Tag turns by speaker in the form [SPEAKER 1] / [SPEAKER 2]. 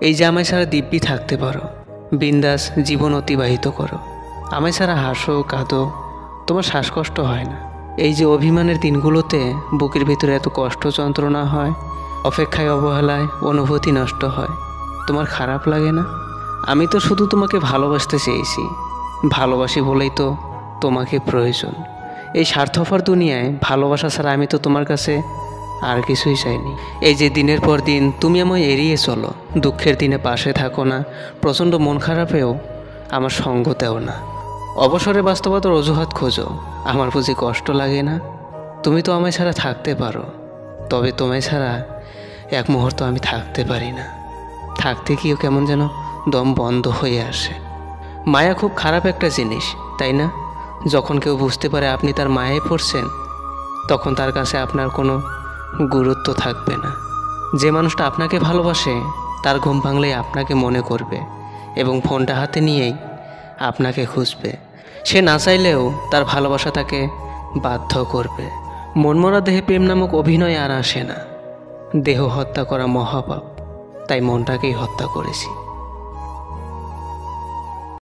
[SPEAKER 1] এই যে আমায় ছাড়া দিব্যি থাকতে পারো, বিন্দাস জীবন অতিবাহিত করো, আমায় ছাড়া হাসো কাঁদো, তোমার শ্বাসকষ্ট হয় না। এই যে অভিমানের দিনগুলোতে বুকের ভিতরে এত কষ্ট যন্ত্রণা হয়, অপেক্ষায় অবহেলায় অনুভূতি নষ্ট হয়, তোমার খারাপ লাগে না? আমি তো শুধু তোমাকে ভালোবাসতে চেয়েছি, ভালোবাসি বলেই তো তোমাকে প্রয়োজন। এই স্বার্থপর দুনিয়ায় ভালোবাসা ছাড়া আমি তো তোমার কাছে আর কিছুই চাইনি। এই যে দিনের পর দিন তুমি আমায় এড়িয়ে চলো, দুঃখের দিনে পাশে থাকো না, প্রচণ্ড মন খারাপেও আমার সঙ্গ দেও না, অবসরে বাস্তবতার অজুহাত খোঁজো, আমার বুঝি কষ্ট লাগে না? তুমি তো আমায় ছাড়া থাকতে পারো, তবে তোমায় ছাড়া এক মুহূর্ত আমি থাকতে পারি না। থাকতে গিয়েও কেমন যেন দম বন্ধ হয়ে আসে। মায়া খুব খারাপ একটা জিনিস, তাই না? যখন কেউ বুঝতে পারে আপনি তার মায়ায় পড়ছেন, তখন তার কাছে আপনার কোনো গুরুত্ব থাকবে না। যে মানুষটা আপনাকে ভালোবাসে তার ঘুম ভাঙলেই আপনাকে মনে করবে এবং ফোনটা হাতে নিয়েই আপনাকে খুঁজবে। সে না চাইলেও তার ভালোবাসা তাকে বাধ্য করবে। মনমরা দেহে প্রেম নামক অভিনয় আর আসে না। দেহ হত্যা করা মহাপাপ, তাই মনটাকেই হত্যা করেছি।